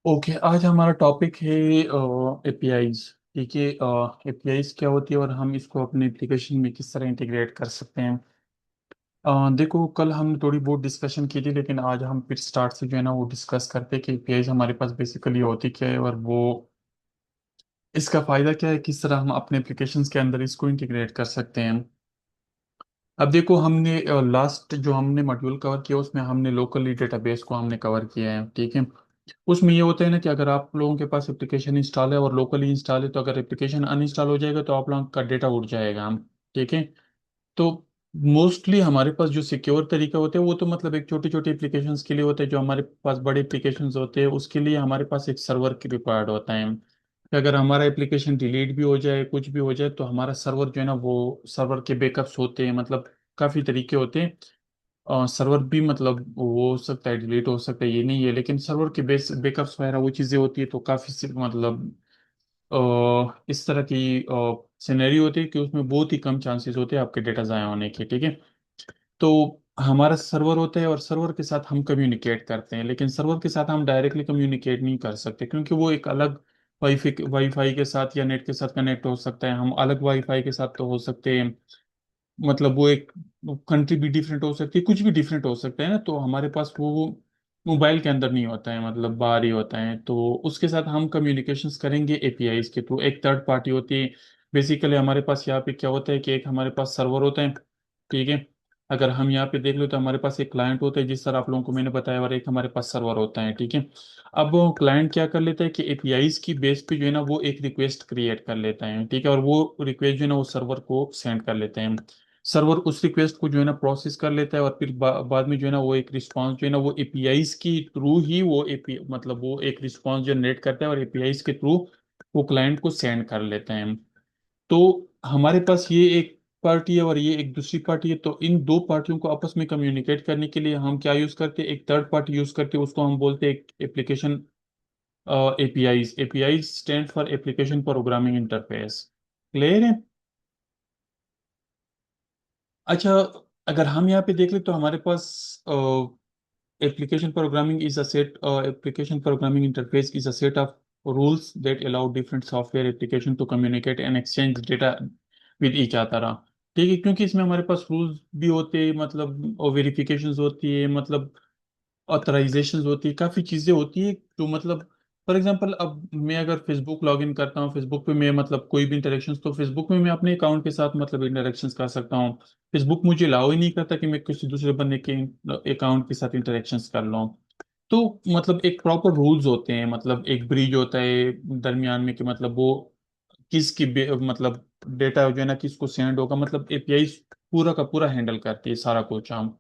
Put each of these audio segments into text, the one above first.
Okay, आज हमारा topic है एपीआईज। ठीक है। एपीआईज क्या होती है और हम इसको अपने एप्लीकेशन में किस तरह इंटीग्रेट कर सकते हैं। देखो, कल हमने थोड़ी बहुत डिस्कशन की थी, लेकिन आज हम फिर स्टार्ट से जो है ना वो डिस्कस करते हैं कि एपीआईज हमारे पास बेसिकली होती क्या है और वो इसका फ़ायदा क्या है, किस तरह हम अपने एप्लीकेशंस के अंदर इसको इंटीग्रेट कर सकते हैं। अब देखो, हमने लास्ट जो हमने मॉड्यूल कवर किया उसमें हमने लोकली डेटाबेस को हमने कवर किया है। ठीक है। उसमें ये होता है ना कि अगर आप लोगों के पास एप्लीकेशन इंस्टॉल है और लोकली इंस्टॉल है, तो अगर एप्लीकेशन अनइंस्टॉल हो जाएगा तो आप लोगों का डेटा उड़ जाएगा। ठीक है। तो मोस्टली हमारे पास जो सिक्योर तरीका होता है वो तो मतलब एक छोटी छोटी एप्लीकेशंस के लिए होता है। जो हमारे पास बड़े एप्लीकेशंस होते हैं उसके लिए हमारे पास एक सर्वर की रिक्वायर्ड होता है कि अगर हमारा एप्लीकेशन डिलीट भी हो जाए, कुछ भी हो जाए, तो हमारा सर्वर जो है ना वो सर्वर के बैकअप्स होते हैं। मतलब काफ़ी तरीके होते हैं। सर्वर भी मतलब वो हो सकता है, डिलीट हो सकता है, ये नहीं है, लेकिन सर्वर के बैकअप्स वगैरह वो चीज़ें होती है। तो काफ़ी मतलब इस तरह की सिनेरियो होती है कि उसमें बहुत ही कम चांसेस होते हैं आपके डेटा ज़ाया होने के। ठीक है। तो हमारा सर्वर होता है और सर्वर के साथ हम कम्युनिकेट करते हैं, लेकिन सर्वर के साथ हम डायरेक्टली कम्युनिकेट नहीं कर सकते क्योंकि वो एक अलग वाईफाई वाईफाई के साथ या नेट के साथ कनेक्ट हो सकता है। हम अलग वाईफाई के साथ तो हो सकते हैं। मतलब वो एक कंट्री भी डिफरेंट हो सकती है, कुछ भी डिफरेंट हो सकता है ना। तो हमारे पास वो मोबाइल के अंदर नहीं होता है, मतलब बाहर ही होता है। तो उसके साथ हम कम्युनिकेशंस करेंगे एपीआईज के थ्रू। एक थर्ड पार्टी होती है। बेसिकली हमारे पास यहाँ पे क्या होता है कि एक हमारे पास सर्वर होता है। ठीक है। अगर हम यहाँ पे देख लो तो हमारे पास एक क्लाइंट होता है, जिस तरह आप लोगों को मैंने बताया, और एक हमारे पास सर्वर होता है। ठीक है। अब वो क्लाइंट क्या कर लेता है कि एपीआईज की बेस पे जो है ना वो एक रिक्वेस्ट क्रिएट कर लेता है। ठीक है। और वो रिक्वेस्ट जो है ना वो सर्वर को सेंड कर लेते हैं। सर्वर उस रिक्वेस्ट को जो है ना प्रोसेस कर लेता है और फिर बाद में जो है ना वो एक रिस्पांस जो है ना वो एपीआईज की थ्रू ही वो एपी मतलब वो एक रिस्पांस जनरेट करता है और एपीआईज के थ्रू वो क्लाइंट को सेंड कर लेते हैं। तो हमारे पास ये एक पार्टी है और ये एक दूसरी पार्टी है। तो इन दो पार्टियों को आपस में कम्युनिकेट करने के लिए हम क्या यूज करते हैं, एक थर्ड पार्टी यूज करते हैं, उसको हम बोलते हैं application APIs. APIs stand for application programming interface. Clear है। अच्छा, अगर हम यहाँ पे देख ले तो हमारे पास application programming interface is a set of rules that allow different software application to communicate and exchange data with each other। ठीक है। क्योंकि इसमें हमारे पास रूल्स भी होते हैं, मतलब और वेरिफिकेशंस होती है, मतलब ऑथराइजेशंस होती है, काफ़ी चीज़ें होती है जो मतलब फॉर एग्जांपल अब मैं अगर फेसबुक लॉगिन करता हूँ, फेसबुक पे मैं मतलब कोई भी इंटरेक्शंस, तो फेसबुक में मैं अपने अकाउंट के साथ मतलब इंटरेक्शंस कर सकता हूँ। फेसबुक मुझे अलाउ ही नहीं करता कि मैं किसी दूसरे बंदे के अकाउंट के साथ इंटरेक्शंस कर लूँ। तो मतलब एक प्रॉपर रूल्स होते हैं, मतलब एक ब्रिज होता है दरमियान में कि मतलब वो मतलब डेटा जो है ना किसको सेंड होगा, मतलब एपीआई पूरा का पूरा हैंडल करती है सारा कुछ हम।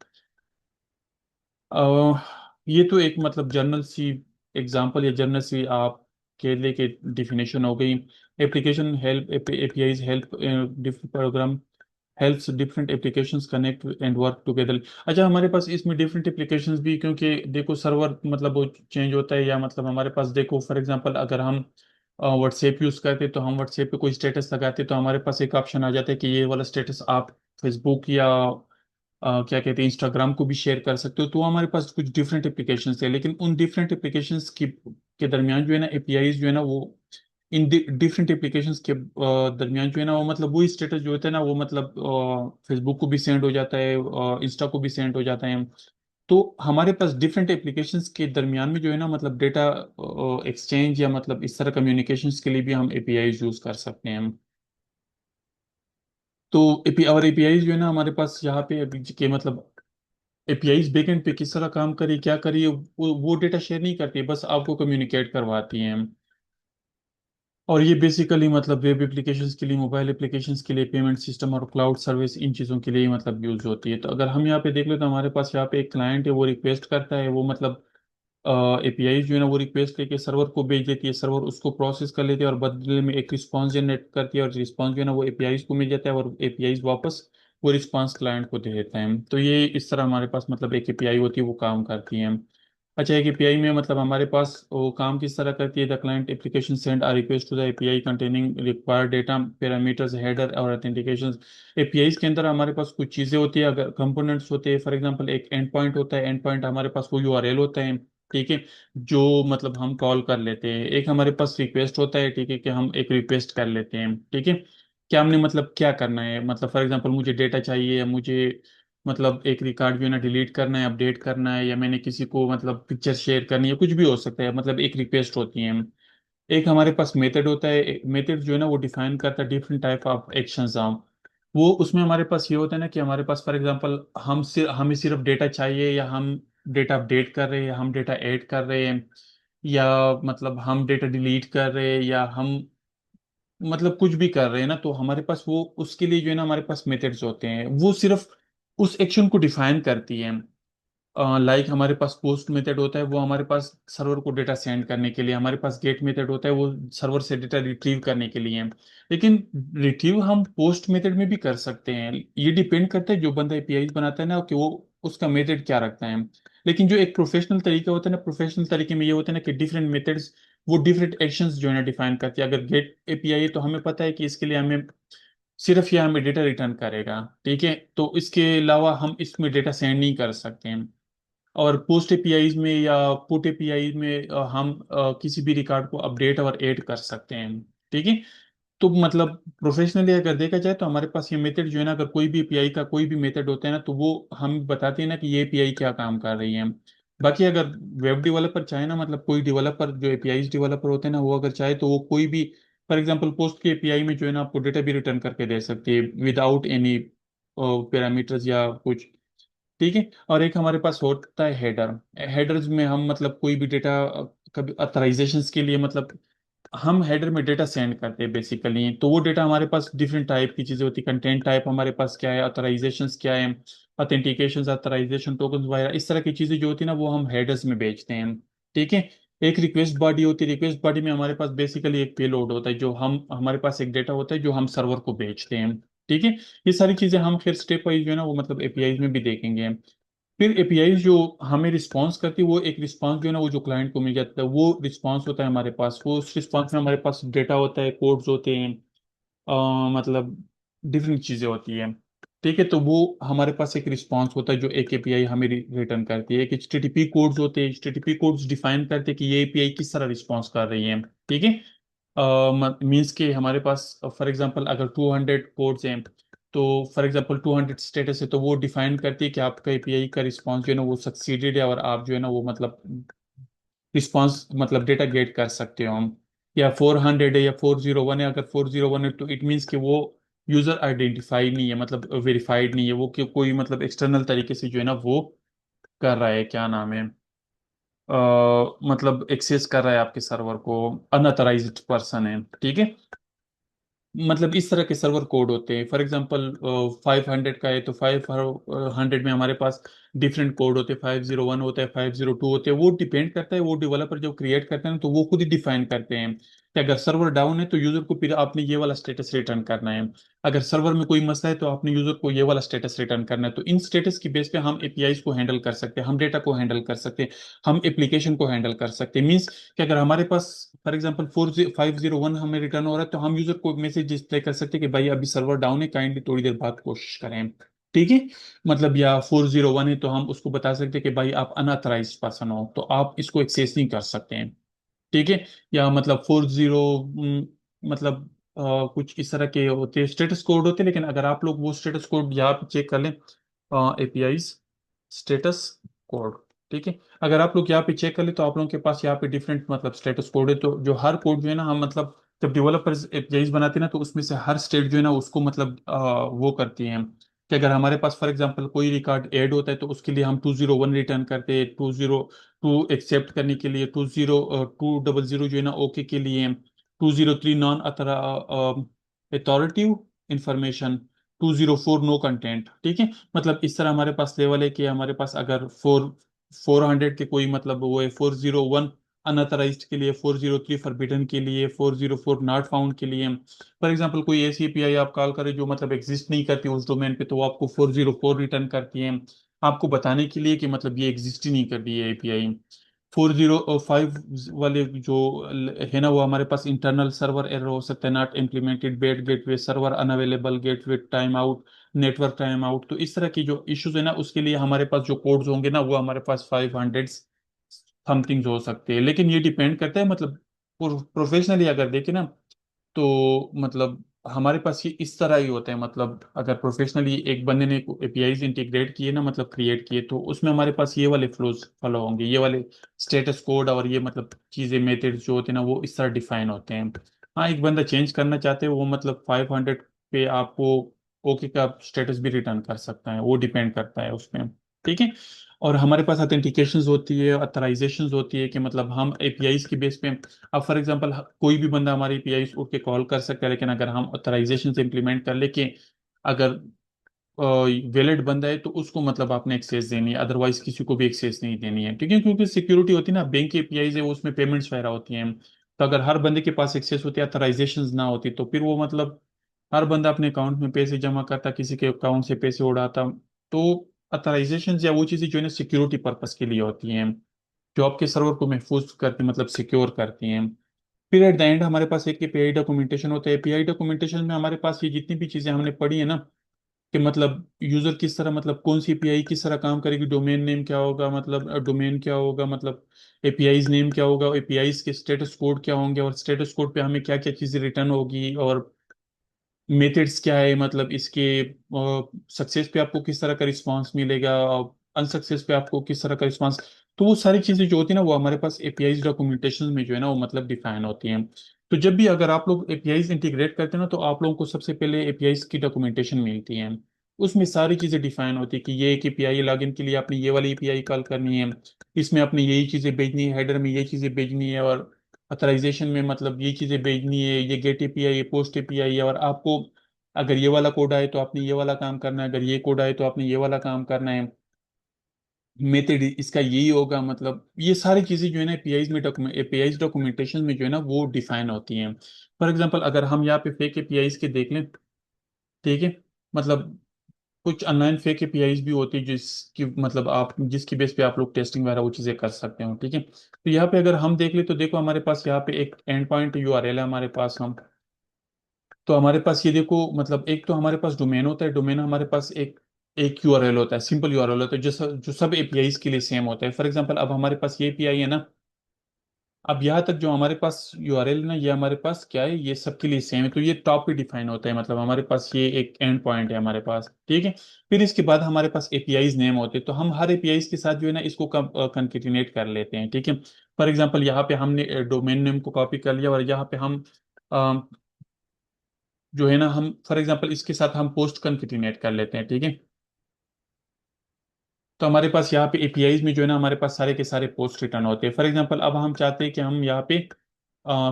ये तो एक मतलब जनरल सी एग्जांपल या जनरल सी आप के लिए के डिफिनेशन हो गई। Application help APIs help different program helps different applications connect and work together. अच्छा, हमारे पास इसमें डिफरेंट एप्लीकेशंस भी, क्योंकि देखो सर्वर मतलब वो चेंज होता है, या मतलब हमारे पास देखो फॉर एग्जांपल अगर हम व्हाट्सएप यूज़ करते तो हम व्हाट्सएप पे कोई स्टेटस लगाते तो हमारे पास एक ऑप्शन आ जाता है कि ये वाला स्टेटस आप फेसबुक या क्या कहते हैं इंस्टाग्राम को भी शेयर कर सकते हो। तो हमारे पास कुछ डिफरेंट एप्लीकेशंस है, लेकिन उन डिफरेंट एप्लीकेशंस के दरमियान जो है ना एपीआईज जो है ना वो इन डिफरेंट एप्लीकेशंस के दरमियान जो है ना वो मतलब वही स्टेटस जो होता है ना वो मतलब फेसबुक को भी सेंड हो जाता है, इंस्टा को भी सेंड हो जाता है। तो हमारे पास डिफरेंट एप्लीकेशंस के दरमियान में जो है ना मतलब डेटा एक्सचेंज या मतलब इस तरह कम्युनिकेशंस के लिए भी हम एपीआईज यूज कर सकते हैं। तो एपी और एपीआईज जो है ना हमारे पास यहाँ पे अभी के मतलब एपीआईज बैकएंड पे किस तरह काम करी क्या करी वो डेटा शेयर नहीं करती, बस आपको कम्युनिकेट करवाती हैं। और ये बेसिकली मतलब वेब एप्लीकेशंस के लिए, मोबाइल एप्लीकेशंस के लिए, पेमेंट सिस्टम और क्लाउड सर्विस, इन चीज़ों के लिए मतलब यूज होती है। तो अगर हम यहाँ पे देख ले तो हमारे पास यहाँ पे एक क्लाइंट है, वो रिक्वेस्ट करता है, वो मतलब एपीआई जो है ना वो रिक्वेस्ट लेके सर्वर को भेज देती है, सर्वर उसको प्रोसेस कर लेती है और बदले में एक रिस्पांस जनरेट करती है, और रिस्पांस जो है ना वो एपीआई को मिल जाता है और एपीआई वापस वो रिस्पांस क्लाइंट को दे देता है। तो ये इस तरह हमारे पास मतलब एक एपीआई होती है, वो काम करती है। अच्छा, एक एपीआई में मतलब हमारे पास वो काम किस तरह करती है, the client application send a request to the API containing required data parameters header और ऑथेंटिकेशन। एपीआई के अंदर हमारे पास कुछ चीज़ें होती है, अगर कंपोनेंट्स होते हैं, फॉर एग्जांपल एक एंड पॉइंट होता है, एंड पॉइंट हमारे पास वो यूआरएल होता है। ठीक है, जो मतलब हम कॉल कर लेते हैं। एक हमारे पास रिक्वेस्ट होता है, ठीक है, कि हम एक रिक्वेस्ट कर लेते हैं, ठीक है। क्या हमने मतलब क्या करना है, मतलब फॉर एग्जांपल मुझे डेटा चाहिए, या मुझे मतलब एक रिकॉर्ड जो है ना डिलीट करना है, अपडेट करना है, या मैंने किसी को मतलब पिक्चर शेयर करनी है, कुछ भी हो सकता है, मतलब एक रिक्वेस्ट होती है। एक हमारे पास मेथड होता है, मेथड जो है ना वो डिफाइन करता है डिफरेंट टाइप ऑफ एक्शंस। वो उसमें हमारे पास ये होता है ना कि हमारे पास फॉर एग्जांपल हमें सिर्फ डेटा चाहिए, या हम डेटा अपडेट कर रहे हैं, या हम डेटा ऐड कर रहे हैं, या मतलब हम डेटा डिलीट कर रहे हैं, या हम मतलब कुछ भी कर रहे हैं ना, तो हमारे पास वो उसके लिए जो है ना हमारे पास मेथड्स होते हैं, वो सिर्फ उस एक्शन को डिफाइन करती है। लाइक हमारे पास पोस्ट मेथड होता है, वो हमारे पास सर्वर को डेटा सेंड करने के लिए, हमारे पास गेट मेथड होता है, वो सर्वर से डेटा रिट्रीव करने के लिए। लेकिन रिट्रीव हम पोस्ट मेथड में भी कर सकते हैं, ये डिपेंड करता है जो बंदा एपीआई बनाता है ना कि वो उसका मेथड क्या रखता है। लेकिन जो एक प्रोफेशनल तरीका होता है ना, प्रोफेशनल तरीके में ये होता है ना कि डिफरेंट मेथड्स वो डिफरेंट एक्शंस जो है ना डिफाइन करती है। अगर गेट एपीआई है तो हमें पता है कि इसके लिए हमें सिर्फ ये हमें डेटा रिटर्न करेगा, ठीक है, तो इसके अलावा हम इसमें डेटा सेंड नहीं कर सकते हैं। और पोस्ट एपीआई में या पुट एपीआई में हम किसी भी रिकॉर्ड को अपडेट और ऐड कर सकते हैं, ठीक है। तो मतलब प्रोफेशनली अगर देखा जाए तो हमारे पास ये मेथड जो है ना, अगर कोई भी एपीआई का कोई भी मेथड होता है ना, तो वो हम बताते हैं ना कि ये एपीआई क्या काम कर रही है। बाकी अगर वेब डेवलपर चाहे ना, मतलब कोई डेवलपर जो एपीआई डेवलपर होते हैं ना, वो अगर चाहे तो वो कोई भी फॉर एग्जांपल पोस्ट के एपीआई में जो है ना आपको डेटा भी रिटर्न करके दे सकती है विदाउट एनी पैरामीटर्स या कुछ, ठीक है। और एक हमारे पास होता है हेडर। हेडर्स में हम मतलब कोई भी डेटा कभी अथराइजेशंस के लिए मतलब हम हेडर में डेटा सेंड करते हैं बेसिकली, तो वो डेटा हमारे पास डिफरेंट टाइप की चीजें होती है। कंटेंट टाइप हमारे पास क्या है, अथराइजेशंस क्या है, ऑथेंटिकेशन, अथराइजेशन टोकन वगैरह, इस तरह की चीजें जो होती है ना वो हम हेडर्स में बेचते हैं, ठीक है। एक रिक्वेस्ट बॉडी होती है, रिक्वेस्ट बॉडी में हमारे पास बेसिकली एक पेलोड होता है, जो हम हमारे पास एक डेटा होता है जो हम सर्वर को बेचते हैं, ठीक है। ये सारी चीजें हम फिर स्टेप वाइज जो है ना वो मतलब एपीआई में भी देखेंगे। फिर एपीआई जो हमें रिस्पॉन्स करती है, वो एक रिस्पॉन्स जो है ना वो जो क्लाइंट को मिल जाता है, वो रिस्पॉन्स होता है हमारे पास। वो उस रिस्पॉन्स में हमारे पास डेटा होता है, कोड्स होते हैं, मतलब डिफरेंट चीज़ें होती हैं, ठीक है। तो वो हमारे पास एक रिस्पॉन्स होता है जो एक एपीआई हमें रिटर्न करती है। एक एचटीटीपी कोड्स होते हैं, एचटीटीपी कोड्स डिफाइन करते हैं कि ये एपीआई किस तरह रिस्पॉन्स कर रही है, ठीक है। मीन्स के हमारे पास फॉर एग्जांपल अगर 200 कोड्स हैं, तो फॉर एग्जांपल 200 स्टेटस है, तो वो डिफाइन करती है कि आपका एपीआई का रिस्पॉन्स जो है ना वो सक्सीडेड है, और आप जो है ना वो मतलब रिस्पॉन्स मतलब डेटा गेट कर सकते हो हम। या 400 है या 401 है, अगर 401 है तो इट मीन्स कि वो यूजर आइडेंटिफाई नहीं है, मतलब वेरीफाइड नहीं है वो, कि कोई मतलब एक्सटर्नल तरीके से जो है ना वो कर रहा है, क्या नाम है, मतलब एक्सेस कर रहा है आपके सर्वर को, अनऑथराइज्ड पर्सन है, ठीक है। मतलब इस तरह के सर्वर कोड होते हैं। फॉर एग्जांपल 500 का है तो 500 में हमारे पास डिफरेंट कोड होते हैं, 501 होता है, 502 होते हैं। वो डिपेंड करता है, वो डेवलपर जो क्रिएट करते हैं तो वो खुद ही डिफाइन करते हैं कि अगर सर्वर डाउन है तो यूजर को फिर आपने ये वाला स्टेटस रिटर्न करना है, अगर सर्वर में कोई मसला है तो आपने यूजर को ये वाला स्टेटस रिटर्न करना है। तो इन स्टेटस की बेस पे हम एपीआईज को हैंडल कर सकते हैं, हम डेटा को हैंडल कर सकते हैं, हम एप्लीकेशन को हैंडल कर सकते हैं। मीन्स कि अगर हमारे पास फॉर एग्जांपल 501 हमें रिटर्न हो रहा है, तो हम यूजर को मैसेज डिस्प्ले कर सकते हैं कि भाई अभी सर्वर डाउन है, काइंडली थोड़ी देर बाद कोशिश करें, ठीक है। मतलब या 401 है तो हम उसको बता सकते हैं कि भाई आप अनऑथराइज पर्सन हो, तो आप इसको एक्सेस नहीं कर सकते हैं, ठीक है। या मतलब 40 मतलब कुछ इस तरह के होते हैं, स्टेटस कोड होते हैं। लेकिन अगर आप लोग वो स्टेटस कोड यहाँ पे चेक कर लें, एपीआई स्टेटस कोड, ठीक है, अगर आप लोग यहाँ पे चेक कर ले तो आप लोगों के पास यहाँ पे डिफरेंट मतलब स्टेटस कोड है। तो जो हर कोड जो है ना हम मतलब जब डेवलपर्स एपीआईज बनाते हैं ना, तो उसमें से हर स्टेट जो है ना उसको मतलब वो करती हैं कि अगर हमारे पास फॉर एग्जांपल कोई रिकॉर्ड ऐड होता है तो उसके लिए हम 201 रिटर्न करते हैं, 202 एक्सेप्ट करने के लिए, 200 जो है ना ओके के लिए, 203 non authoritative information, 204 no content, ठीक है। मतलब इस तरह हमारे पास लेवल है कि हमारे पास अगर 400 के कोई मतलब वो है, 401 अनअथराइज्ड के लिए, 403 फॉरबिडन के लिए, 404 नॉट फाउंड के लिए। फॉर एग्जांपल कोई ऐसी एपीआई आप कॉल करें जो मतलब एग्जिस्ट नहीं करती उस डोमेन पे, तो वो आपको 404 रिटर्न करती है, आपको बताने के लिए कि मतलब ये एग्जिस्ट ही नहीं कर रही है एपीआई। 405 वाले जो है ना वो हमारे पास इंटरनल सर्वर एरर हो सकता है, not implemented, bed gateway server unavailable, gateway time out, network time out. तो इस तरह की जो इश्यूज है ना उसके लिए हमारे पास जो कोड्स होंगे ना वो हमारे पास 500 समथिंग्स हो सकते हैं, लेकिन ये डिपेंड करता है मतलब प्रोफेशनली अगर देखें ना, तो मतलब हमारे पास ये इस तरह ही होता है। मतलब अगर प्रोफेशनली एक बंदे ने एपीआईज इंटीग्रेट किए ना, मतलब क्रिएट किए, तो उसमें हमारे पास ये वाले फ्लोज फॉलो होंगे, ये वाले स्टेटस कोड और ये मतलब चीज़ें मेथड्स जो होते हैं ना वो इस तरह डिफाइन होते हैं। हाँ, एक बंदा चेंज करना चाहते हैं वो मतलब 500 पे आपको ओके का स्टेटस भी रिटर्न कर सकता है, वो डिपेंड करता है उसमें। ठीक है। और हमारे पास ऑथेंटिकेशंस होती है, ऑथराइजेशंस होती है कि मतलब हम एपीआईज की बेस पे, अब फॉर एग्जांपल कोई भी बंदा हमारे एपीआईज उठ के कॉल कर सकता है, लेकिन अगर हम ऑथराइजेशन से इम्प्लीमेंट कर ले कि अगर वैलिड बंदा है तो उसको मतलब आपने एक्सेस देनी है, अदरवाइज किसी को भी एक्सेस नहीं देनी है। ठीक है, क्योंकि सिक्योरिटी होती है ना, बैंक की एपीआईज है वो, उसमें पेमेंट्स वगैरह होती हैं, तो अगर हर बंदे के पास एक्सेस होती है, ऑथराइजेशन ना होती, तो फिर वो मतलब हर बंदा अपने अकाउंट में पैसे जमा करता, किसी के अकाउंट से पैसे उड़ाता। तो ऑथराइजेशन या वो चीज़ें जो है ना सिक्योरिटी पर्पस के लिए होती हैं, जो आपके सर्वर को महफूज करती मतलब सिक्योर करती हैं। फिर एट द एंड हमारे पास एक एपीआई डॉक्यूमेंटेशन होता है। एपीआई डॉक्यूमेंटेशन में हमारे पास ये जितनी भी चीज़ें हमने पढ़ी है ना, कि मतलब यूजर किस तरह, मतलब कौन सी एपीआई किस तरह काम करेगी, डोमेन नेम क्या होगा, मतलब डोमेन क्या होगा, मतलब एपीआईज नेम क्या होगा, एपीआईज के स्टेटस कोड क्या होंगे, और स्टेटस कोड पे हमें क्या क्या चीज़ें रिटर्न होगी, और मेथड्स क्या है, मतलब इसके सक्सेस पे आपको किस तरह का रिस्पांस मिलेगा, और अनसक्सेस पे आपको किस तरह का रिस्पांस। तो वो सारी चीज़ें जो होती है ना वो हमारे पास एपीआईज डॉक्यूमेंटेशन में जो है ना वो मतलब डिफाइन होती हैं। तो जब भी अगर आप लोग एपीआईज इंटीग्रेट करते हैं ना, तो आप लोगों को सबसे पहले एपीआईज की डॉक्यूमेंटेशन मिलती है। उसमें सारी चीज़ें डिफाइन होती है कि ये एक एपीआई लॉगिन के लिए आपने ये वाली एपीआई कॉल करनी है, इसमें आपने यही चीज़ें भेजनी है, हेडर में ये चीज़ें भेजनी है, और अथराइजेशन में मतलब ये चीज़ें भेजनी है, ये गेट एपीआई, ये पोस्ट एपीआई है, और आपको अगर ये वाला कोड आए तो आपने ये वाला काम करना है, अगर ये कोड आए तो आपने ये वाला काम करना है, मेथड इसका यही होगा। मतलब ये सारी चीजें जो है ना एपीआईज में एपीआईज डॉक्यूमेंटेशन में जो है ना वो डिफाइन होती हैं। फॉर एग्जांपल अगर हम यहाँ पे फेक एपीआईज के देख लें, ठीक है, मतलब कुछ ऑनलाइन फेक एपीआईज भी होती है जिसकी मतलब आप जिसकी बेस पे आप लोग टेस्टिंग वगैरह वो चीजें कर सकते हो। ठीक है, तो यहाँ पे अगर हम देख ले तो देखो हमारे पास यहाँ पे एक एंड पॉइंट यूआरएल है हमारे पास। हम तो हमारे पास ये देखो मतलब एक तो हमारे पास डोमेन होता है, डोमेन हमारे पास एक एक यूआरएल होता है, सिंपल यूआरएल होता है जो सब एपीआईज के लिए सेम होता है। फॉर एग्जांपल अब हमारे पास ये एपीआई है ना, अब यहाँ तक जो हमारे पास यूआरएल ना ये हमारे पास क्या है, ये सबके लिए सेम है, तो ये टॉप पे डिफाइन होता है, मतलब हमारे पास ये एक एंड पॉइंट है हमारे पास। ठीक है, फिर इसके बाद हमारे पास एपीआईज नेम होते हैं, तो हम हर एपीआईज के साथ जो है ना इसको कंकेटिनेट कर लेते हैं। ठीक है, फॉर एग्जांपल यहाँ पे हमने डोमेन नेम को कॉपी कर लिया, और यहाँ पे हम जो है ना हम फॉर एग्जांपल इसके साथ हम पोस्ट कंकेटिनेट कर लेते हैं। ठीक है, तो हमारे पास यहाँ पे एपीआईज में जो है ना हमारे पास सारे के सारे पोस्ट रिटर्न होते हैं। फॉर एग्जांपल अब हम चाहते हैं कि हम यहाँ पे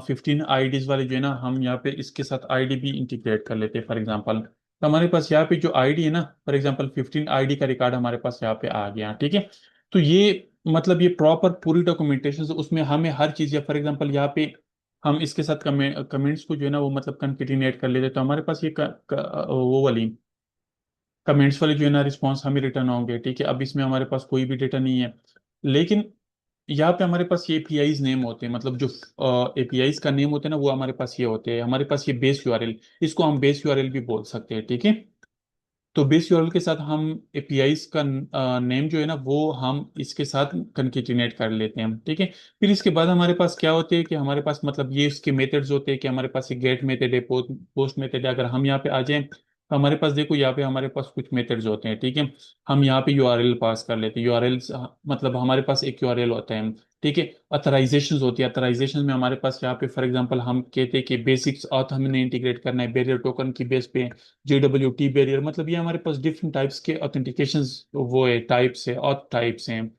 15 आईडीज वाले जो है ना हम यहाँ पे इसके साथ आईडी भी इंटीग्रेट कर लेते हैं फॉर एग्जांपल। तो हमारे पास यहाँ पे जो आईडी है ना, फॉर एग्जांपल 15 आईडी का रिकॉर्ड हमारे पास यहाँ पे आ गया। ठीक है, तो ये मतलब ये प्रॉपर पूरी डॉक्यूमेंटेशन उसमें हमें हर चीज़, या फॉर एग्जांपल यहाँ पे हम इसके साथ कमेंट्स को जो है ना वो मतलब कंकेटिनेट कर लेते हैं, तो हमारे पास ये वो वाली कमेंट्स वाले जो है ना रिस्पॉन्स हमें रिटर्न होंगे। ठीक है, अब इसमें हमारे पास कोई भी डेटा नहीं है, लेकिन यहाँ पे हमारे पास ये एपीआईज नेम होते हैं, मतलब जो एपीआईज का नेम होते हैं ना वो हमारे पास ये होते हैं। हमारे पास ये बेस यूआरएल, इसको हम बेस यूआरएल भी बोल सकते हैं। ठीक है, तो बेस यूआरएल के साथ हम एपीआईज का नेम जो है ना वो हम इसके साथ कंकेटिनेट कर लेते हैं। ठीक है, फिर इसके बाद हमारे पास क्या होते हैं कि हमारे पास मतलब ये इसके मेथड्स होते हैं कि हमारे पास ये गेट मेथड है, पोस्ट मेथड है। अगर हम यहाँ पे आ जाएं तो हमारे पास देखो यहाँ पे हमारे पास कुछ मेथड्स होते हैं। ठीक है, हम यहाँ पे यूआरएल पास कर लेते हैं, यूआरएल मतलब हमारे पास एक यूआरएल होता है। ठीक है, अथराइजेशन होती है, अथराइजेशन में हमारे पास यहाँ पे फॉर एग्जांपल हम कहते हैं कि बेसिक्स ऑथ हमने इंटीग्रेट करना है बैरियर टोकन की बेस पे, JWT बैरियर, मतलब ये हमारे पास डिफरेंट टाइप्स के ऑथेंटिकेशंस वो है, टाइप्स है, ऑथ टाइप्स हैं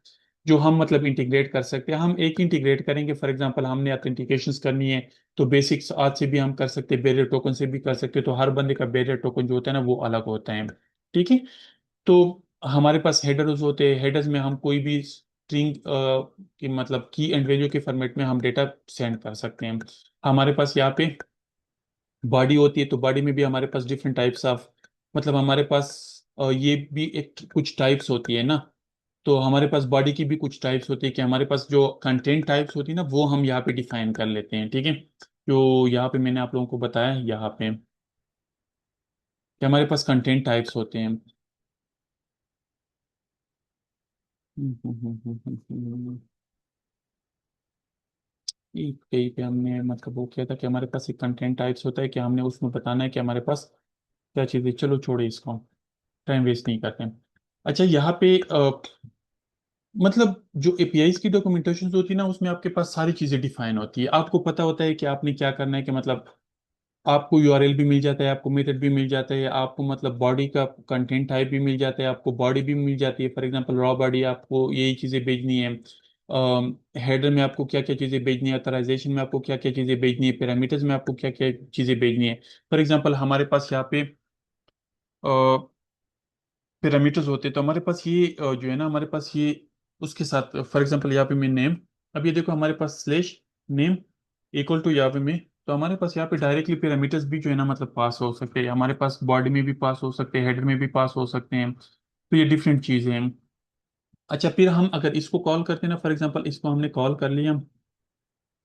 जो हम मतलब इंटीग्रेट कर सकते हैं। हम एक इंटीग्रेट करेंगे, फॉर एग्जांपल हमने ऑथेंटिकेशंस करनी है तो बेसिक्स ऑथ से भी हम कर सकते हैं, बैरियर टोकन से भी कर सकते हैं, तो हर बंदे का बैरियर टोकन जो होता है ना वो अलग होता है। ठीक है, तो हमारे पास हेडर्स होते हैं, हेडर्स में हम कोई भी स्ट्रिंग की मतलब की एंड वैल्यू के फॉर्मेट में हम डेटा सेंड कर सकते हैं। हमारे पास यहाँ पे बॉडी होती है, तो बॉडी में भी हमारे पास डिफरेंट टाइप्स ऑफ मतलब हमारे पास ये भी एक कुछ टाइप्स होती है ना, तो हमारे पास बॉडी की भी कुछ टाइप्स होती है कि हमारे पास जो कंटेंट टाइप्स होती है ना वो हम यहाँ पे डिफाइन कर लेते हैं। ठीक है, जो यहाँ पे मैंने आप लोगों को बताया यहाँ पे कि हमारे पास कंटेंट टाइप्स होते हैं। कहीं पे हमने मतलब वो किया था कि हमारे पास एक कंटेंट टाइप्स होता है कि हमने उसमें बताना है कि हमारे पास क्या चीज़ें। चलो छोड़े इसको, टाइम वेस्ट नहीं करते हैं। अच्छा यहाँ पे मतलब जो एपीआईज की डॉक्यूमेंटेशन होती है ना, उसमें आपके पास सारी चीज़ें डिफाइन होती है, आपको पता होता है कि आपने क्या करना है, कि मतलब आपको यूआरएल भी मिल जाता है, आपको मेथड भी मिल जाता है, आपको मतलब बॉडी का कंटेंट टाइप भी मिल जाता है, आपको बॉडी भी मिल जाती है। फॉर एग्जांपल रॉ बॉडी आपको यही चीज़ें भेजनी है, हेडर में आपको क्या क्या चीज़ें भेजनी है, अथराइजेशन में आपको क्या क्या चीज़ें भेजनी है, पैरामीटर्स में आपको क्या क्या चीज़ें भेजनी है। फॉर एग्जांपल हमारे पास यहाँ पे पैरामीटर्स होते हैं, तो हमारे पास ये जो है ना, हमारे पास ये उसके साथ फॉर एग्जांपल यहाँ पे मैं नेम, अब ये देखो हमारे पास स्लेश नेम इक्वल टू यहाँ पे में, तो हमारे पास यहाँ पे डायरेक्टली पैरामीटर्स भी जो है ना मतलब पास हो सकते हैं, हमारे पास बॉडी में भी पास हो सकते हैं, हेडर में भी पास हो सकते हैं। तो ये डिफरेंट चीज़ें हैं। अच्छा फिर हम अगर इसको कॉल करते हैं ना, फॉर एग्जांपल इसको हमने कॉल कर लिया,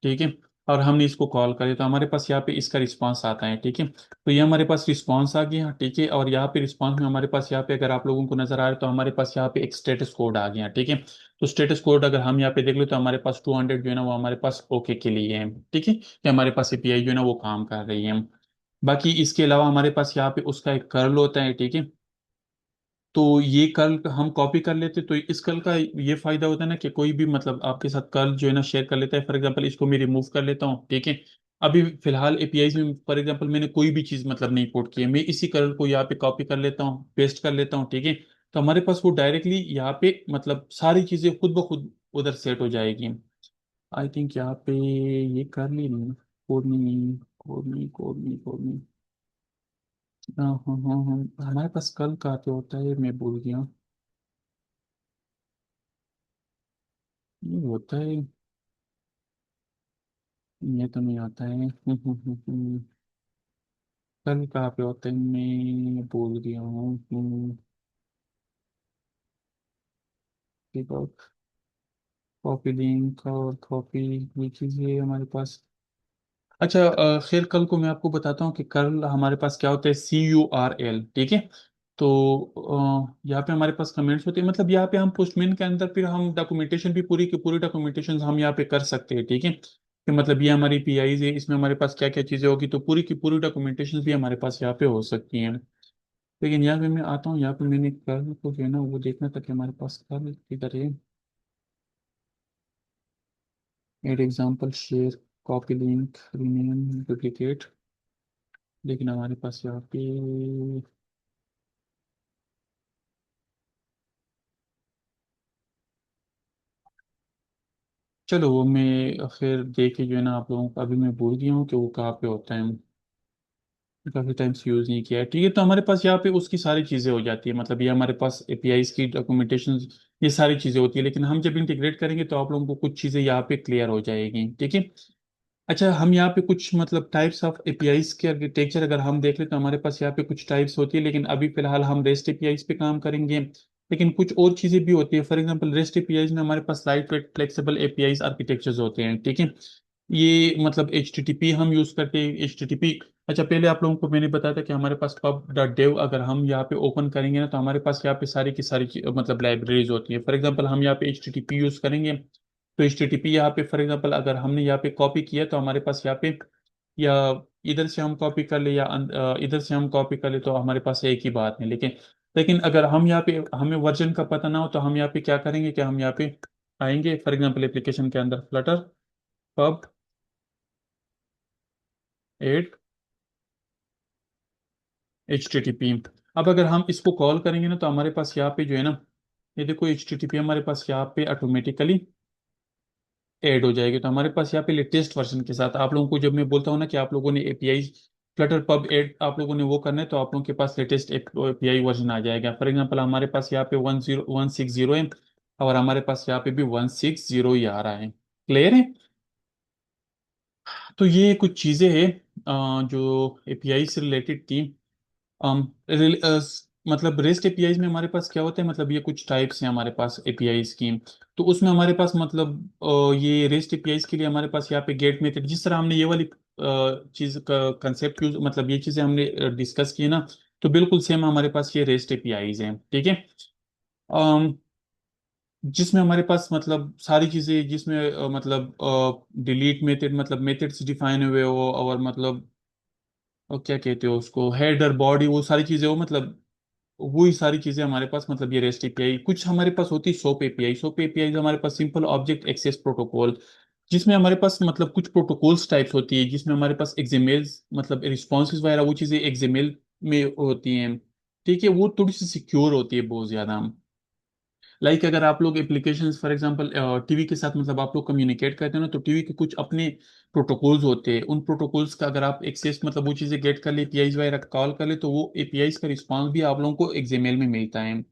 ठीक है, और हमने इसको कॉल करें तो हमारे पास यहाँ पे इसका रिस्पांस आता है, ठीक है। तो ये हमारे पास रिस्पांस आ गया, ठीक है, और यहाँ पे रिस्पांस में हमारे पास यहाँ पे अगर आप लोगों को नजर आ रहा है तो हमारे पास यहाँ पे एक स्टेटस कोड आ गया, ठीक है। तो स्टेटस कोड अगर हम यहाँ पे देख लो तो हमारे पास 200 जो है ना वो हमारे पास ओके के लिए है, ठीक है, कि हमारे पास एपीआई जो है ना वो काम कर रही है। बाकी इसके अलावा हमारे पास यहाँ पे उसका एक कर्ल होता है, ठीक है। तो ये कर्ल हम कॉपी कर लेते, तो इस कर्ल का ये फायदा होता है ना कि कोई भी मतलब आपके साथ कर्ल जो है ना शेयर कर लेता है। फॉर एग्जांपल इसको मैं रिमूव कर लेता हूँ, ठीक है। अभी फिलहाल एपीआई में फॉर एग्जांपल मैंने कोई भी चीज़ मतलब नहीं पोर्ट की है, मैं इसी कर्ल को यहाँ पे कॉपी कर लेता हूँ, पेस्ट कर लेता हूँ, ठीक है। तो हमारे पास वो डायरेक्टली यहाँ पे मतलब सारी चीज़ें खुद ब खुद उधर सेट हो जाएगी। आई थिंक यहाँ पे ये कर ली नहीं, कोड नहीं, कोड नहीं, कोड नहीं, कोड नहीं। हाँ हाँ हाँ हाँ, हमारे पास कल का तो होता है, मैं भूल गया। ये होता है, ये तो नहीं आता है। कल कहाँ पे होता है, मैं भूल गया हूँ। कॉपी लिंक और कॉपी, ये चीज़ें हमारे पास। अच्छा खैर कल को मैं आपको बताता हूँ कि कल हमारे पास क्या होता है, CURL, ठीक है। तो यहाँ पे हमारे पास कमेंट्स होते हैं, मतलब यहाँ पे हम पोस्टमैन के अंदर फिर हम डॉक्यूमेंटेशन भी पूरी की पूरी डॉक्यूमेंटेशन हम यहाँ पे कर सकते हैं, ठीक है, कि मतलब ये हमारी पीआईज है, इसमें हमारे पास क्या क्या चीज़ें होगी, तो पूरी की पूरी डॉक्यूमेंटेशन भी हमारे पास यहाँ पे हो सकती हैं। लेकिन यहाँ पे मैं आता हूँ, यहाँ पे मैंने कल को जो है ना वो देखना था कि हमारे पास कल किधर है। Add example, share, copy link, rename, duplicate, लेकिन हमारे पास यहाँ पे चलो वो मैं फिर देख के जो है ना आप लोगों को, अभी मैं भूल गया हूँ कि वो कहाँ पे होता है, काफ़ी टाइम से यूज़ नहीं किया है, ठीक है। तो हमारे पास यहाँ पे उसकी सारी चीज़ें हो जाती है, मतलब ये हमारे पास एपीआईज की डॉक्यूमेंटेशन, ये सारी चीज़ें होती है, लेकिन हम जब इंटीग्रेट करेंगे तो आप लोगों को कुछ चीज़ें यहाँ पे क्लियर हो जाएगी, ठीक है। अच्छा हम यहाँ पे कुछ मतलब टाइप्स ऑफ एपीआईज के आर्किटेक्चर अगर हम देख ले तो हमारे पास यहाँ पे कुछ टाइप्स होती है, लेकिन अभी फिलहाल हम रेस्ट एपीआईज पे काम करेंगे। लेकिन कुछ और चीज़ें भी होती है, फॉर एग्जांपल रेस्ट एपीआईज में हमारे पास lightweight flexible APIs architectures होते हैं, ठीक है। ये मतलब एच हम यूज़ करते हैं, एच। अच्छा पहले आप लोगों को मैंने बताया था कि हमारे पास pub.dev अगर हम यहाँ पे ओपन करेंगे ना तो हमारे पास यहाँ पे सारी की सारी मतलब लाइब्रेरीज होती है। फॉर एग्जांपल हम यहाँ पे एच यूज़ करेंगे, तो एच यहाँ पे फॉर एग्जांपल अगर हमने यहाँ पे कॉपी किया तो हमारे पास यहाँ पे, या इधर से हम कॉपी कर ले या इधर से हम कॉपी कर ले तो हमारे पास एक ही बात है। लेकिन लेकिन अगर हम यहाँ पे हमें वर्जन का पता ना हो तो हम यहाँ पे क्या करेंगे कि हम यहाँ पे आएंगे, फॉर एग्जांपल एप्लीकेशन के अंदर फ्लटर पब एट HTTP। अब अगर हम इसको कॉल करेंगे ना तो हमारे पास यहाँ पे जो है ना, ये देखो HTTP हमारे पास यहाँ पे ऑटोमेटिकली ऐड हो जाएगी। तो हमारे पास यहाँ पे लेटेस्ट वर्जन के साथ आप लोगों को जब मैं बोलता हूँ ना कि आप लोगों ने एपीआई फ्लटर पब ऐड आप लोगों ने वो करना है, तो आप लोगों के पास लेटेस्ट एपीआई वर्जन आ जाएगा। फॉर एग्जांपल हमारे पास यहाँ पे 160 है, और हमारे पास यहाँ पे भी 160 ही आ रहा है। क्लियर है। तो ये कुछ चीज़ें हैं जो एपीआई से रिलेटेड थी। मतलब रेस्ट एपीआईज में हमारे पास क्या होता है, मतलब ये कुछ टाइप्स हैं हमारे पास एपीआईज की। तो उसमें हमारे पास मतलब ये रेस्ट एपीआईज के लिए हमारे पास यहाँ पे गेट मेथड, जिस तरह हमने ये वाली चीज़ का कंसेप्ट यूज मतलब ये चीज़ें हमने डिस्कस की ना, तो बिल्कुल सेम हमारे पास ये रेस्ट एपीआईज हैं, ठीक है। जिसमें हमारे पास मतलब सारी चीजें, जिसमें मतलब डिलीट मेथड, मतलब मेथड्स डिफाइन हुए हो, और मतलब क्या कहते हो उसको, हेडर बॉडी, वो सारी चीजें हो, मतलब वही सारी चीजें हमारे पास, मतलब ये रेस्ट एपीआई कुछ हमारे पास होती है। सोप एपीआई, सोप एपीआई हमारे पास सिंपल ऑब्जेक्ट एक्सेस प्रोटोकॉल, जिसमें हमारे पास मतलब कुछ प्रोटोकॉल्स टाइप्स होती है, जिसमें हमारे पास एक्सएमएल मतलब रिस्पॉन्सेज वगैरह वो चीजें एक्सएमएल में होती हैं। ठीक है, वो थोड़ी सी सिक्योर होती है बहुत ज्यादा। लाइक अगर आप लोग एप्लीकेशंस फॉर एग्जांपल टीवी के साथ मतलब आप लोग कम्युनिकेट करते हो ना, तो टीवी के कुछ अपने प्रोटोकॉल्स होते हैं। उन प्रोटोकॉल्स का अगर आप एक्सेस मतलब वो चीज़ें गेट कर ले, एपीआईज वगैरह कॉल कर ले, तो वो एपीआईज का रिस्पांस भी आप लोगों को एक्सएमएल में मिलता है।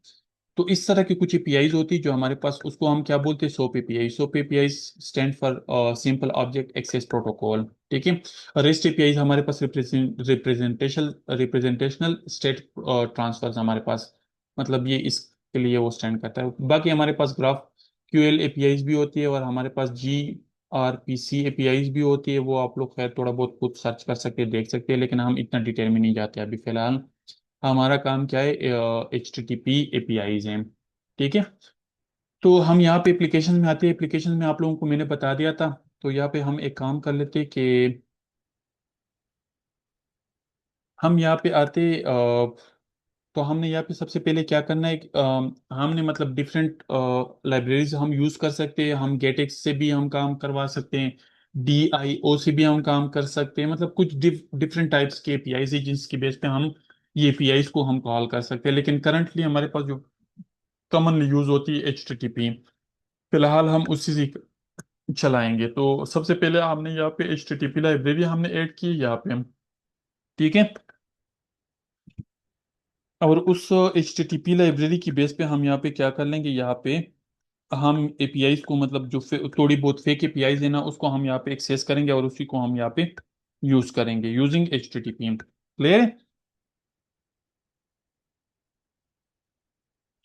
तो इस तरह की कुछ एपीआईज होती है जो हमारे पास, उसको हम क्या बोलते हैं, SOAP API. SOAP API stand for simple object access protocol. ठीक है। रेस्ट एपीआई हमारे पास रिप्रेजेंटेशनल स्टेट ट्रांसफर्स हमारे पास, मतलब ये इसके लिए वो स्टैंड करता है। बाकी हमारे पास ग्राफ क्यूएल एपीआईज भी होती है, और हमारे पास जी आर पी सी एपीआईज भी होती है। वो आप लोग खैर थोड़ा बहुत खुद सर्च कर सकते हैं, देख सकते हैं, लेकिन हम इतना डिटेल में नहीं जाते अभी फिलहाल। हमारा काम क्या है, H T T P APIs हैं। ठीक है। तो हम यहाँ पे एप्लीकेशन में आते हैं। एप्लीकेशन में आप लोगों को मैंने बता दिया था। तो यहाँ पे हम एक काम कर लेते कि हम यहाँ पे आते, तो हमने यहाँ पे सबसे पहले क्या करना है, हमने मतलब डिफरेंट लाइब्रेरीज हम यूज कर सकते हैं। हम गेटेक्स से भी हम काम करवा सकते हैं, डीआईओ से भी हम काम कर सकते हैं। मतलब कुछ डिफरेंट टाइप्स के एपीआईज है जिसकी बेस पे हम ये एपीआईज को हम कॉल कर सकते हैं। लेकिन करंटली हमारे पास जो कॉमनली यूज होती है एच टी टी पी, फिलहाल हम उसी से चलाएंगे। तो सबसे पहले हमने यहाँ पे H T T P library हमने ऐड की है यहाँ पे हम। ठीक है। और उस H T T P library की बेस पे हम यहाँ पे क्या कर लेंगे, यहाँ पे हम एपीआईज को मतलब जो थोड़ी बहुत फेक एपीआईज है ना, उसको हम यहाँ पे एक्सेस करेंगे, और उसी को हम यहाँ पे यूज करेंगे using H T T P. Clear है।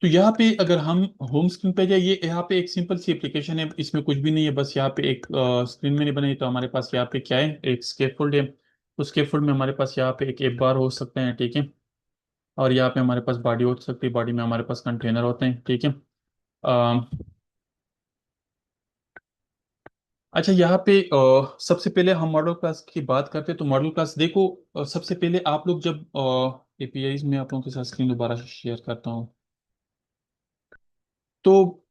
तो यहाँ पे अगर हम होम स्क्रीन पे जाए, ये यहाँ पे एक सिंपल सी एप्लीकेशन है, इसमें कुछ भी नहीं है, बस यहाँ पे एक स्क्रीन मैंने बनाई। तो हमारे पास यहाँ पे क्या है, एक स्केपफोल्ड है। उस स्केपफोल्ड में हमारे पास यहाँ पे एक ऐप बार हो सकते हैं। ठीक है। और यहाँ पे हमारे पास बॉडी हो सकती है, बॉडी में हमारे पास कंटेनर होते हैं। ठीक है। अ, अच्छा, यहाँ पे सबसे पहले हम मॉडल क्लास की बात करते हैं। तो मॉडल क्लास देखो, सबसे पहले आप लोग जब एपीआईज में आप लोगों के साथ स्क्रीन दोबारा शेयर करता हूँ, तो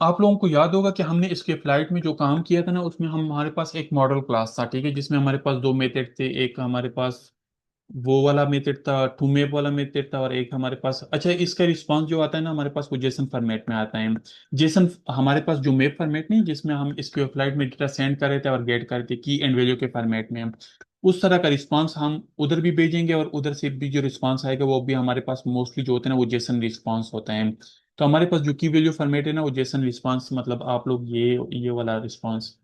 आप लोगों को याद होगा कि हमने इसके फ्लाइट में जो काम किया था ना, उसमें हम हमारे पास एक मॉडल क्लास था। ठीक है, जिसमें हमारे पास दो मेथड थे। एक हमारे पास वो वाला मेथड था, टू मैप वाला मेथड था, और एक हमारे पास, अच्छा, इसका रिस्पांस जो आता है ना हमारे पास, वो जेसन फॉर्मेट में आता है। जेसन हमारे पास जो मैप फॉर्मेट नहीं, जिसमें हम इसके फ्लाइट में डेटा सेंड कर रहे थे और गेट कर रहे थे की एंड वैल्यू के फॉर्मेट में, उस तरह का रिस्पांस हम उधर भी भेजेंगे, और उधर से भी जो रिस्पांस आएगा वो भी हमारे पास मोस्टली जो होते हैं ना, वो जेसन रिस्पांस होता है। तो हमारे पास जो की वैल्यू फॉर्मेट है ना, वो जेसन रिस्पांस, मतलब आप लोग ये वाला रिस्पांस,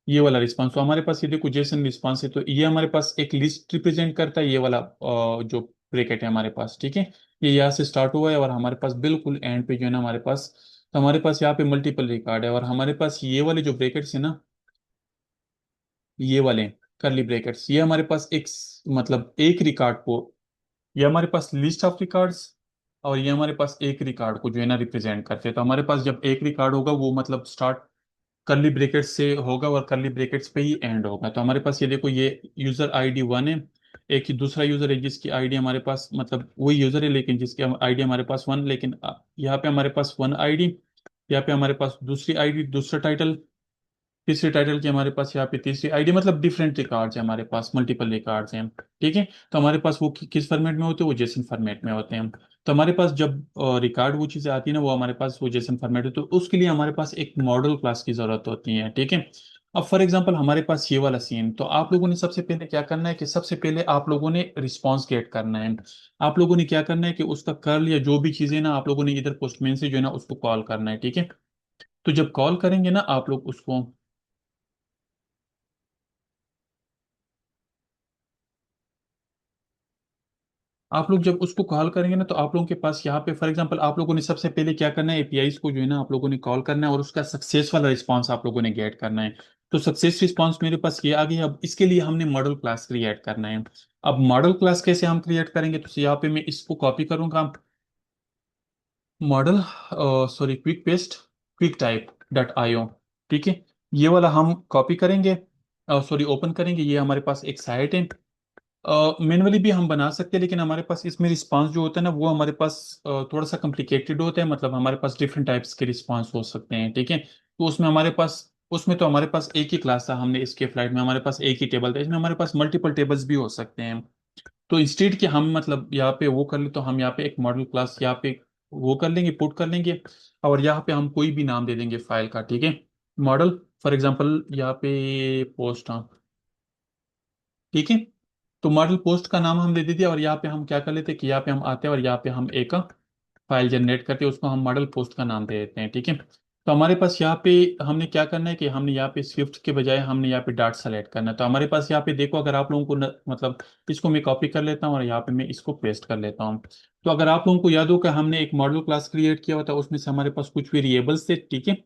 ये वाला रिस्पांस, तो हमारे पास ये देखो जेसन रिस्पांस है। तो ये हमारे पास एक लिस्ट रिप्रेजेंट करता है, ये वाला जो ब्रैकेट है हमारे पास। ठीक है। ये यहाँ से स्टार्ट हुआ है, और हमारे पास बिल्कुल एंड पे जो है ना हमारे पास, तो हमारे पास यहाँ पे मल्टीपल रिकॉर्ड है। और हमारे पास ये वाले जो ब्रैकेट्स है ना, ये वाले करली ब्रैकेट्स, ये हमारे पास एक मतलब एक रिकॉर्ड को, ये हमारे पास लिस्ट ऑफ रिकॉर्ड्स, और ये हमारे पास एक रिकॉर्ड को जो है ना रिप्रेजेंट करते हैं। तो हमारे पास जब एक रिकॉर्ड होगा, वो मतलब स्टार्ट करली ब्रैकेट्स से होगा, और करली ब्रैकेट्स पे ही एंड होगा। तो हमारे पास ये देखो, ये यूजर आईडी वन है। एक ही दूसरा यूजर है जिसकी आईडी हमारे पास, मतलब वही यूजर है लेकिन जिसकी आईडी हमारे पास वन, लेकिन यहाँ पे हमारे पास वन आईडी, यहाँ पे हमारे पास दूसरी आईडी, दूसरा टाइटल, तीसरे टाइटल की हमारे पास यहाँ पे तीसरी आईडी, मतलब डिफरेंट रिकॉर्ड्स हैं हमारे पास, मल्टीपल रिकॉर्ड्स हैं। ठीक है। तो हमारे पास वो किस फॉर्मेट में होते हैं, वो जेसन फॉर्मेट में होते हैं। तो हमारे पास जब रिकॉर्ड वो चीज़ें आती है ना, वो हमारे पास वो जेसन फॉर्मेट है, तो उसके लिए हमारे पास एक मॉडल क्लास की ज़रूरत होती है। ठीक है। अब फॉर एग्जांपल हमारे पास ये वाला सीन, तो आप लोगों ने सबसे पहले क्या करना है कि सबसे पहले आप लोगों ने रिस्पॉन्स गेट करना है। आप लोगों ने क्या करना है कि उसका कर्ल या जो भी चीज़ें ना, आप लोगों ने इधर पोस्टमैन से जो है ना उसको कॉल करना है। ठीक है। तो जब कॉल करेंगे ना आप लोग उसको, आप लोग जब उसको कॉल करेंगे ना, तो आप लोगों के पास यहाँ पे फॉर एग्जांपल आप लोगों ने सबसे पहले क्या करना है, एपीआईज को जो है ना आप लोगों ने कॉल करना है, और उसका सक्सेस वाला रिस्पांस आप लोगों ने गेट करना है। तो सक्सेस रिस्पॉन्स मेरे पास ये आ गई। अब इसके लिए हमने मॉडल क्लास क्रिएट करना है। अब मॉडल क्लास कैसे हम क्रिएट करेंगे, तो यहाँ पे मैं इसको कॉपी करूंगा, model sorry quick paste quick type dot IO. ठीक है, ये वाला हम कॉपी करेंगे, सॉरी ओपन करेंगे। ये हमारे पास एक साइट है, मैनुअली भी हम बना सकते हैं, लेकिन हमारे पास इसमें रिस्पांस जो होता है ना वो हमारे पास थोड़ा सा कॉम्प्लिकेटेड होता है। मतलब हमारे पास डिफरेंट टाइप्स के रिस्पांस हो सकते हैं। ठीक है, तो उसमें हमारे पास, उसमें तो हमारे पास एक ही क्लास था, हमने इसके फ्लाइट में हमारे पास एक ही टेबल था, इसमें हमारे पास मल्टीपल टेबल्स भी हो सकते हैं। तो इंस्टेड कि हम मतलब यहाँ पे वो कर ले, तो हम यहाँ पे एक मॉडल क्लास यहाँ पे वो कर लेंगे, पुट कर लेंगे, और यहाँ पे हम कोई भी नाम दे देंगे फाइल का। ठीक है, मॉडल फॉर एग्जांपल यहाँ पे पोस्ट, हाँ ठीक है। तो मॉडल पोस्ट का नाम हम दे दीजिए, और यहाँ पे हम क्या कर लेते हैं कि यहाँ पे हम आते हैं और यहाँ पे हम एक फाइल जनरेट करते हैं, उसको हम मॉडल पोस्ट का नाम दे देते हैं। ठीक है, तो हमारे पास यहाँ पे हमने क्या करना है कि हमने यहाँ पे स्विफ्ट के बजाय हमने यहाँ पे डॉट सेलेक्ट करना है। तो हमारे पास यहाँ पे देखो, अगर आप लोगों को मतलब इसको मैं कॉपी कर लेता हूँ और यहाँ पे मैं इसको पेस्ट कर लेता हूँ। तो अगर आप लोगों को याद हो कि हमने एक मॉडल क्लास क्रिएट किया हुआ था, उसमें से हमारे पास कुछ वेरिएबल्स थे। ठीक है,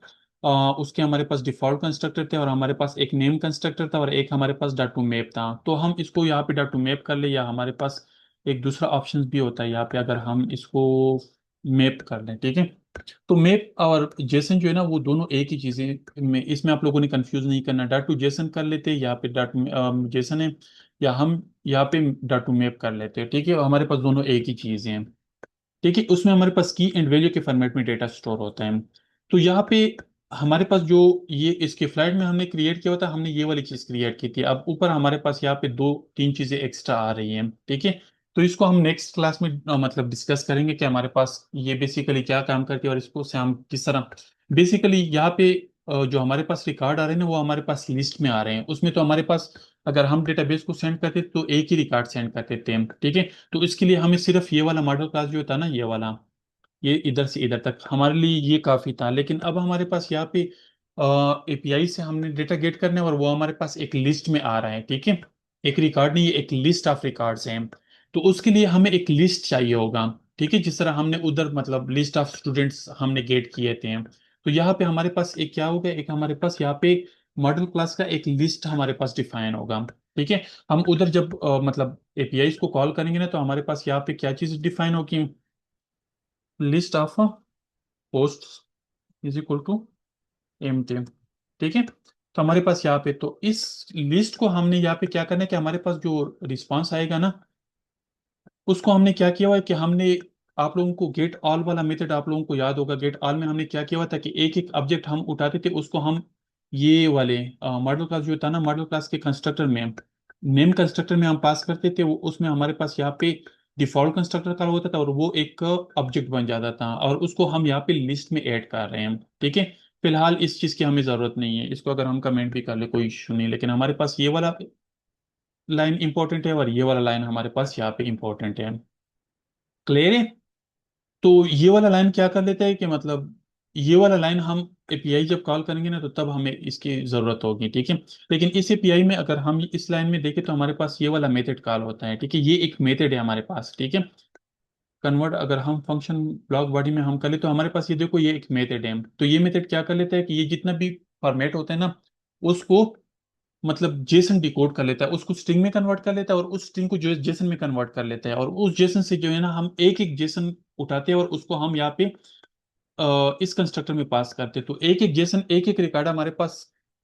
उसके हमारे पास डिफॉल्ट कंस्ट्रक्टर थे, और हमारे पास एक नेम कंस्ट्रक्टर था, और एक हमारे पास डाटू मैप था। तो हम इसको यहाँ पे डाटू मैप कर ले, या हमारे पास एक दूसरा ऑप्शन भी होता है यहाँ पे, अगर हम इसको मैप कर लें। ठीक है, तो मैप और जेसन जो है ना वो दोनों एक ही चीज़ें में, इसमें आप लोगों ने कंफ्यूज नहीं करना। डाटू जेसन कर लेते हैं, यहाँ पे डाटू जेसन है, या हम यहाँ पे डाटू मैप कर लेते हैं। ठीक है, और हमारे पास दोनों एक ही चीज़ें हैं। ठीक है, उसमें हमारे पास की एंड वैल्यू के फॉर्मेट में डेटा स्टोर होता है। तो यहाँ पे हमारे पास जो ये इसके फ्लाइट में हमने क्रिएट किया होता, हमने ये वाली चीज क्रिएट की थी। अब ऊपर हमारे पास यहाँ पे दो तीन चीजें एक्स्ट्रा आ रही हैं। ठीक है, तो इसको हम नेक्स्ट क्लास में मतलब डिस्कस करेंगे कि हमारे पास ये बेसिकली क्या काम करती है, और इसको से हम किस तरह बेसिकली यहाँ पे जो हमारे पास रिकॉर्ड आ रहे हैं ना वो हमारे पास लिस्ट में आ रहे हैं। उसमें तो हमारे पास अगर हम डेटाबेस को सेंड करते तो एक ही रिकॉर्ड सेंड करते थे हम। ठीक है, तो इसके लिए हमें सिर्फ ये वाला मॉडल क्लास जो था ना, ये वाला, ये इधर से इधर तक हमारे लिए ये काफी था। लेकिन अब हमारे पास यहाँ पे एपीआई से हमने डेटा गेट करना है, और वो हमारे पास एक लिस्ट में आ रहा है। ठीक है, एक रिकॉर्ड नहीं, ये एक लिस्ट ऑफ रिकॉर्ड्स हैं। तो उसके लिए हमें एक लिस्ट चाहिए होगा। ठीक है, जिस तरह हमने उधर मतलब लिस्ट ऑफ स्टूडेंट्स हमने गेट किए थे। तो यहाँ पे हमारे पास एक क्या होगा, एक हमारे पास यहाँ पे मॉडल क्लास का एक लिस्ट हमारे पास डिफाइन होगा। ठीक है, हम उधर जब मतलब एपीआई को कॉल करेंगे ना, तो हमारे पास यहाँ पे क्या चीज डिफाइन होगी, list of post is equal to empty. ठीक है, तो हमारे पास यहाँ पे तो इस लिस्ट को हमने यहाँ पे क्या करना है कि हमारे पास जो रिस्पांस आएगा ना, उसको हमने क्या किया हुआ है कि हमने, आप लोगों को गेट ऑल वाला मेथड आप लोगों को याद होगा, गेट ऑल में हमने क्या किया हुआ था कि एक एक ऑब्जेक्ट हम उठाते थे, उसको हम ये वाले मॉडल क्लास जो था ना, मॉडल क्लास के कंस्ट्रक्टर में, नेम कंस्ट्रक्टर में हम पास करते थे, वो उसमें हमारे पास यहाँ पे डिफॉल्ट कंस्ट्रक्टर का होता था, और वो एक ऑब्जेक्ट बन जाता था, और उसको हम यहाँ पे लिस्ट में ऐड कर रहे हैं। ठीक है, फिलहाल इस चीज़ की हमें ज़रूरत नहीं है, इसको अगर हम कमेंट भी कर ले कोई इशू नहीं, लेकिन हमारे पास ये वाला लाइन इंपॉर्टेंट है, और ये वाला लाइन हमारे पास यहाँ पे इंपॉर्टेंट है। क्लियर है? तो ये वाला लाइन क्या कर लेता है कि मतलब ये वाला लाइन हम एपीआई जब कॉल करेंगे ना, तो तब हमें इसकी ज़रूरत होगी। ठीक है, लेकिन इस एपीआई में अगर हम इस लाइन में देखें तो हमारे पास ये वाला मेथड कॉल होता है। ठीक है, ये एक मेथड है हमारे पास। ठीक है, कन्वर्ट अगर हम फंक्शन ब्लॉक बॉडी में हम कर ले, तो हमारे पास ये देखो, ये एक मेथड है। तो ये मेथड क्या कर लेता है कि ये जितना भी फॉर्मेट होता है ना, उसको मतलब जेसन डिकोड कर लेता है, उसको स्ट्रिंग में कन्वर्ट कर लेता है, और उस स्ट्रिंग को जो जेसन में कन्वर्ट कर लेता है, और उस जेसन से जो है ना हम एक एक जेसन उठाते हैं, और उसको हम यहाँ पे इस कंस्ट्रक्टर में पास करते हैं। तो एक एक जेसन एक एक रिकॉर्ड हमारे पास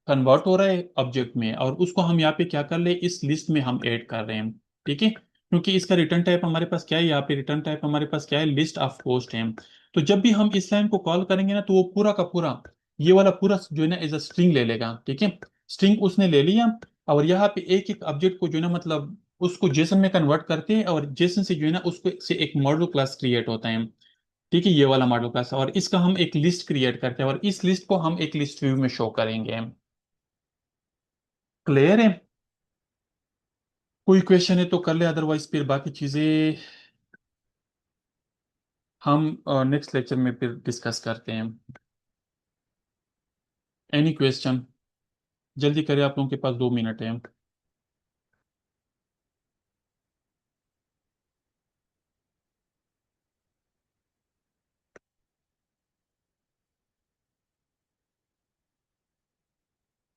कन्वर्ट हो रहा है ऑब्जेक्ट में, और उसको हम यहाँ पे क्या कर ले, इस लिस्ट में हम ऐड कर रहे हैं। ठीक है, क्योंकि इसका रिटर्न टाइप हमारे पास क्या है, यहाँ पे रिटर्न टाइप हमारे पास क्या है, लिस्ट ऑफ पोस्ट है। तो जब भी हम इस लाइन को कॉल करेंगे ना, तो वो पूरा का पूरा ये वाला पूरा जो है ना एज अ स्ट्रिंग ले लेगा। ठीक है, स्ट्रिंग उसने ले लिया, और यहाँ पे एक एक ऑब्जेक्ट को जो है ना मतलब उसको जेसन में कन्वर्ट करते हैं, और जेसन से जो है ना उसको से एक मॉडल क्लास क्रिएट होता है। ठीक है, ये वाला मॉडल क्लास है, और इसका हम एक लिस्ट क्रिएट करते हैं, और इस लिस्ट को हम एक लिस्ट व्यू में शो करेंगे। क्लियर है? कोई क्वेश्चन है तो कर ले, अदरवाइज फिर बाकी चीजें हम नेक्स्ट लेक्चर में फिर डिस्कस करते हैं। Any question? जल्दी करें, आप लोगों के पास 2 मिनट है।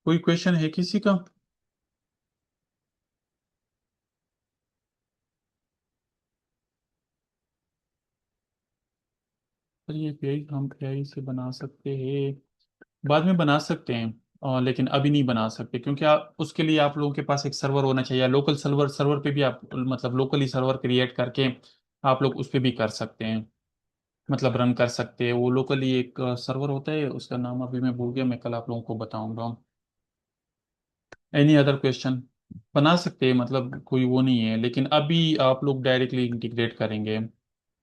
कोई क्वेश्चन है किसी का? सर ये एपीआई हम एआई से बना सकते हैं, बाद में बना सकते हैं, लेकिन अभी नहीं बना सकते, क्योंकि आप उसके लिए आप लोगों के पास एक सर्वर होना चाहिए, लोकल सर्वर, सर्वर पे भी आप मतलब लोकली सर्वर क्रिएट करके आप लोग उस पे भी कर सकते हैं, मतलब रन कर सकते हैं। वो लोकली एक सर्वर होता है, उसका नाम अभी मैं भूल गया, मैं कल आप लोगों को बताऊंगा। Any other question? बना सकते हैं, मतलब कोई वो नहीं है, लेकिन अभी आप लोग डायरेक्टली इंटीग्रेट करेंगे।